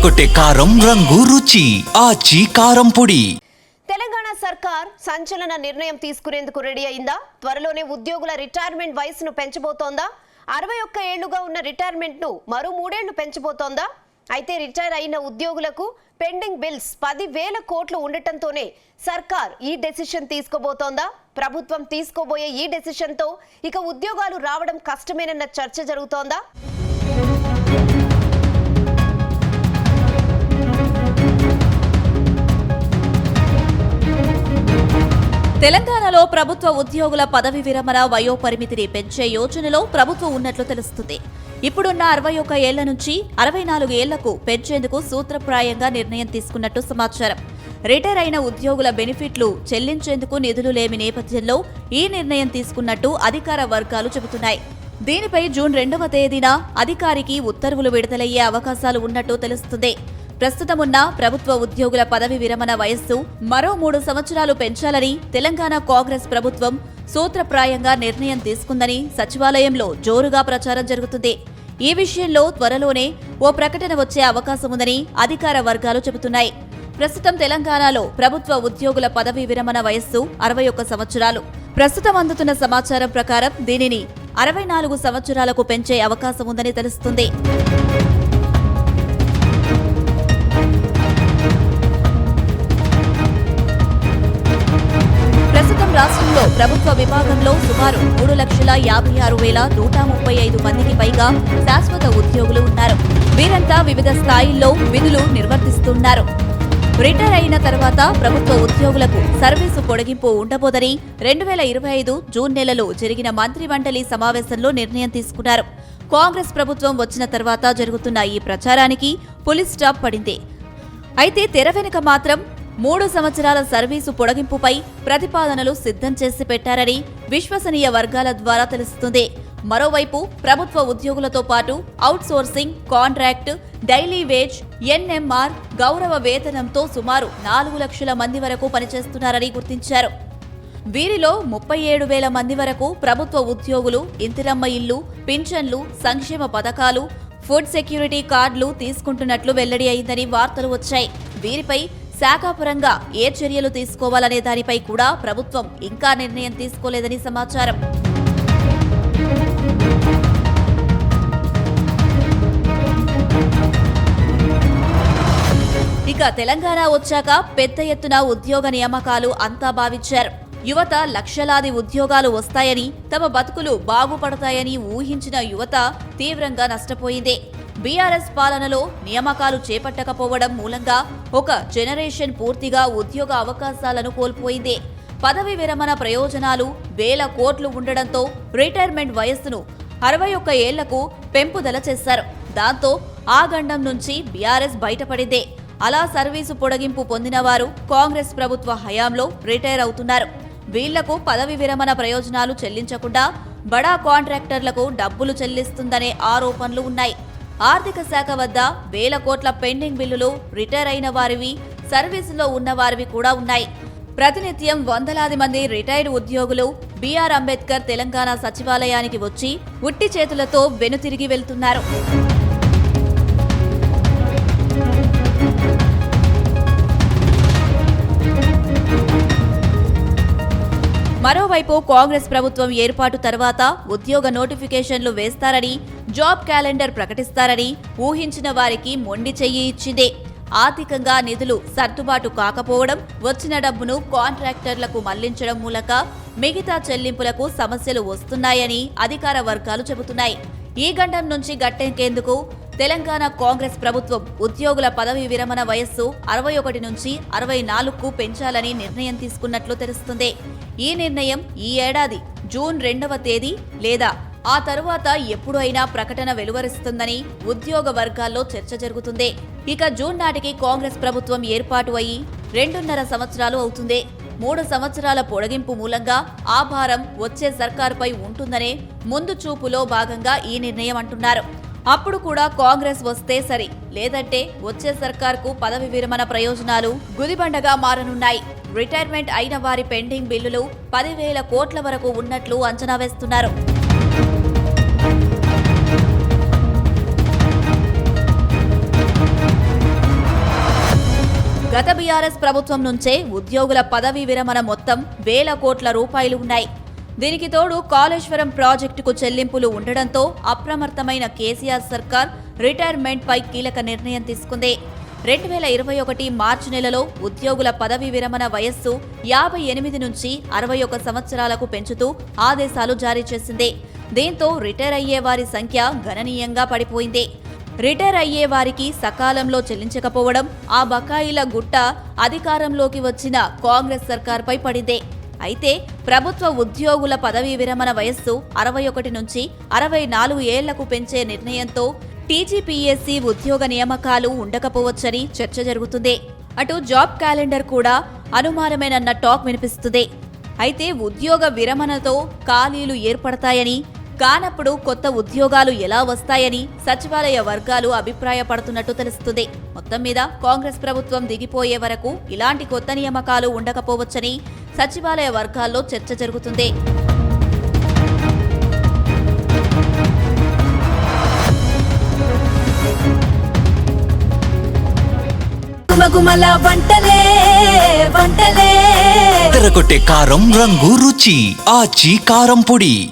అదరగొట్టే కారం రంగు రుచి ఆచి కారం పొడి. తెలంగాణ సర్కార్ సంచలన నిర్ణయం తీసుకునేందుకు రెడీ అయిందా? త్వరలోనే ఉద్యోగుల రిటైర్మెంట్ వయసును పెంచబోతోందా? 61 ఏళ్లుగా ఉన్న రిటైర్మెంట్ ను మరో 3 ఏళ్లు పెంచబోతోందా? అయితే రిటైర్ అయిన ఉద్యోగులకు పెండింగ్ బిల్స్ 10,000 కోట్లు ఉండటంతోనే సర్కార్ ఈ డెసిషన్ తీసుకోబోతోందా? ప్రభుత్వం తీసుకోబోయే ఈ డెసిషన్ తో ఇక ఉద్యోగాలు రావడం కష్టమేనన్న చర్చ జరుగుతోందా? తెలంగాణలో ప్రభుత్వ ఉద్యోగుల పదవి విరమణ వయోపరిమితిని పెంచే యోచనలో ప్రభుత్వం ఉన్నట్లు తెలుస్తుంది. ఇప్పుడున్న 61 ఏళ్ల నుంచి 64 ఏళ్లకు పెంచేందుకు సూత్రప్రాయంగా నిర్ణయం తీసుకున్నట్టు సమాచారం. రిటైర్ అయిన ఉద్యోగుల బెనిఫిట్లు చెల్లించేందుకు నిధులు లేని నేపథ్యంలో ఈ నిర్ణయం తీసుకున్నట్టు అధికార వర్గాలు చెబుతున్నాయి. దీనిపై జూన్ 2వ తేదీన అధికారికి ఉత్తర్వులు విడుదలయ్యే అవకాశాలు ఉన్నట్టు తెలుస్తుంది. ప్రస్తుతమున్న ప్రభుత్వ ఉద్యోగుల పదవి విరమణ వయస్సు మరో 3 సంవత్సరాలు పెంచాలని తెలంగాణ కాంగ్రెస్ ప్రభుత్వం సూత్రప్రాయంగా నిర్ణయం తీసుకుందని సచివాలయంలో జోరుగా ప్రచారం జరుగుతుంది. ఈ విషయంలో త్వరలోనే ఓ ప్రకటన వచ్చే అవకాశం ఉందని అధికార వర్గాలు చెబుతున్నాయి. ప్రస్తుతం తెలంగాణలో ప్రభుత్వ ఉద్యోగుల పదవి విరమణ వయస్సు 61 సంవత్సరాలు. ప్రస్తుతం అందుతున్న సమాచారం ప్రకారం దీనిని 64 సంవత్సరాలకు పెంచే అవకాశం ఉందని తెలుస్తుంది. రాష్ట్రంలో ప్రభుత్వ విభాగంలో సుమారు 3,56,135 మందికి పైగా శాశ్వత ఉద్యోగులు ఉన్నారు. వీరంతా వివిధ స్థాయిల్లో విధులు నిర్వర్తిస్తున్నారు. రిటైర్ అయిన తర్వాత ప్రభుత్వ ఉద్యోగులకు సర్వీసు పొడిగింపు ఉండబోదని 2025 జూన్ నెలలో జరిగిన మంత్రిమండలి సమావేశంలో నిర్ణయం తీసుకున్నారు. కాంగ్రెస్ ప్రభుత్వం వచ్చిన తర్వాత జరుగుతున్న ఈ ప్రచారానికి పులి స్టాప్ పడింది. అయితే తెర వెనుక మాత్రం 3 సంవత్సరాల సర్వీసు పొడిగింపుపై ప్రతిపాదనలు సిద్ధం చేసి పెట్టారని విశ్వసనీయ వర్గాల ద్వారా తెలుస్తుంది. మరోవైపు ప్రభుత్వ ఉద్యోగులతో పాటు outsourcing, contract, daily wage, NMR, గౌరవ వేతనంతో సుమారు 4 లక్షల మంది వరకు పనిచేస్తున్నారని గుర్తించారు. వీరిలో 37,000 మంది వరకు ప్రభుత్వ ఉద్యోగులు ఇందిరమ్మ ఇల్లు, పింఛన్లు, సంక్షేమ పథకాలు, ఫుడ్ సెక్యూరిటీ కార్డులు తీసుకుంటున్నట్లు వెల్లడి అయిందని వార్తలు వచ్చాయి. వీరిపై శాఖాపరంగా ఏ చర్యలు తీసుకోవాలనే దానిపై కూడా ప్రభుత్వం ఇంకా నిర్ణయం తీసుకోలేదని సమాచారం. ఇక తెలంగాణ వచ్చాక పెద్ద ఎత్తున ఉద్యోగ నియామకాలు అంతా భావించారు. యువత లక్షలాది ఉద్యోగాలు వస్తాయని, తమ బతుకులు బాగుపడతాయని ఊహించిన యువత తీవ్రంగా నష్టపోయింది. బీఆర్ఎస్ పాలనలో నియామకాలు చేపట్టకపోవడం మూలంగా ఒక జనరేషన్ పూర్తిగా ఉద్యోగ అవకాశాలను కోల్పోయింది. పదవి విరమణ ప్రయోజనాలు 1,000 కోట్లు ఉండడంతో రిటైర్మెంట్ వయస్సును 61 ఏళ్లకు పెంపుదల చేశారు. దాంతో ఆ గండం నుంచి బీఆర్ఎస్ బయటపడింది. అలా సర్వీసు పొడిగింపు పొందిన వారు కాంగ్రెస్ ప్రభుత్వ హయాంలో రిటైర్ అవుతున్నారు. వీళ్లకు పదవి విరమణ ప్రయోజనాలు చెల్లించకుండా బడా కాంట్రాక్టర్లకు డబ్బులు చెల్లిస్తుందనే ఆరోపణలు ఉన్నాయి. ఆర్థిక శాఖ వద్ద 1,000 కోట్ల పెండింగ్ బిల్లులు రిటైర్ అయిన వారివి, సర్వీసులో ఉన్న వారివి కూడా ఉన్నాయి. ప్రతినిత్యం వందలాది మంది రిటైర్డ్ ఉద్యోగులు బీఆర్ అంబేద్కర్ తెలంగాణ సచివాలయానికి వచ్చి ఉట్టి చేతులతో వెనుతిరిగి వెళ్తున్నారు. మరోవైపు కాంగ్రెస్ ప్రభుత్వం ఏర్పాటు తర్వాత ఉద్యోగ నోటిఫికేషన్లు వేస్తారని, జాబ్ క్యాలెండర్ ప్రకటిస్తారని ఊహించిన వారికి మొండి చెయ్యి ఇచ్చింది. ఆర్థికంగా నిధులు సర్దుబాటు కాకపోవడం, వచ్చిన డబ్బును కాంట్రాక్టర్లకు మళ్లించడం మూలక మిగతా చెల్లింపులకు సమస్యలు వస్తున్నాయని అధికార వర్గాలు చెబుతున్నాయి. ఈ గండం నుంచి గట్టెక్కేందుకు తెలంగాణ కాంగ్రెస్ ప్రభుత్వం ఉద్యోగుల పదవి విరమణ వయస్సు 61 నుంచి 64కు పెంచాలని నిర్ణయం తీసుకున్నట్లు తెలుస్తుంది. ఈ నిర్ణయం ఈ ఏడాది జూన్ 2వ తేదీ లేదా ఆ తరువాత ఎప్పుడు అయినా ప్రకటన వెలువరిస్తుందని ఉద్యోగ వర్గాల్లో చర్చ జరుగుతుంది. ఇక జూన్ నాటికి కాంగ్రెస్ ప్రభుత్వం ఏర్పాటు అయ్యి 2.5 సంవత్సరాలు అవుతుంది. 3 సంవత్సరాల పొడిగింపు మూలంగా ఆ భారం వచ్చే సర్కారుపై ఉంటుందనే ముందు చూపులో భాగంగా ఈ నిర్ణయం అంటున్నారు. అప్పుడు కూడా కాంగ్రెస్ వస్తే సరి, లేదంటే వచ్చే సర్కార్కు పదవి విరమణ ప్రయోజనాలు గుదిబండగా మారనున్నాయి. రిటైర్మెంట్ అయిన వారి పెండింగ్ బిల్లులు 10,000 కోట్ల వరకు ఉన్నట్లు అంచనా వేస్తున్నారు. గత బీఆర్ఎస్ ప్రభుత్వం నుంచే ఉద్యోగుల పదవీ విరమణ మొత్తం వేల కోట్ల రూపాయలు ఉన్నాయి. దీనికి తోడు కాళేశ్వరం ప్రాజెక్టుకు చెల్లింపులు ఉండడంతో అప్రమత్తమైన కేసీఆర్ సర్కార్ రిటైర్మెంట్ పై కీలక నిర్ణయం తీసుకుంది. 2021 మార్చి నెలలో ఉద్యోగుల పదవీ విరమణ వయస్సు 58 నుంచి 61 సంవత్సరాలకు పెంచుతూ ఆదేశాలు జారీ చేసింది. దీంతో రిటైర్ అయ్యే వారి సంఖ్య గణనీయంగా పడిపోయింది. రిటైర్ అయ్యే వారికి సకాలంలో చెల్లించకపోవడం, ఆ బకాయిల గుట్ట అధికారంలోకి వచ్చిన కాంగ్రెస్ సర్కార్పై పడింది. అయితే ప్రభుత్వ ఉద్యోగుల పదవీ విరమణ వయస్సు 61 నుంచి 64 ఏళ్లకు పెంచే నిర్ణయంతో టీజీపీఎస్సీ ఉద్యోగ నియామకాలు ఉండకపోవచ్చని చర్చ జరుగుతుంది. అటు జాబ్ క్యాలెండర్ కూడా అనుమానమేనన్న టాక్ వినిపిస్తుంది. అయితే ఉద్యోగ విరమణతో ఖాళీలు ఏర్పడతాయని, కానప్పుడు కొత్త ఉద్యోగాలు ఎలా వస్తాయని సచివాలయ వర్గాలు అభిప్రాయపడుతున్నట్టు తెలుస్తుంది. మొత్తం మీద కాంగ్రెస్ ప్రభుత్వం దిగిపోయే వరకు ఇలాంటి కొత్త నియామకాలు ఉండకపోవచ్చని సచివాలయ వర్గాల్లో చర్చ జరుగుతుంది. గుమగుమల వంటలే వంటలే తెరకొట్టే కారం రంగు రుచి ఆచి కారం పొడి.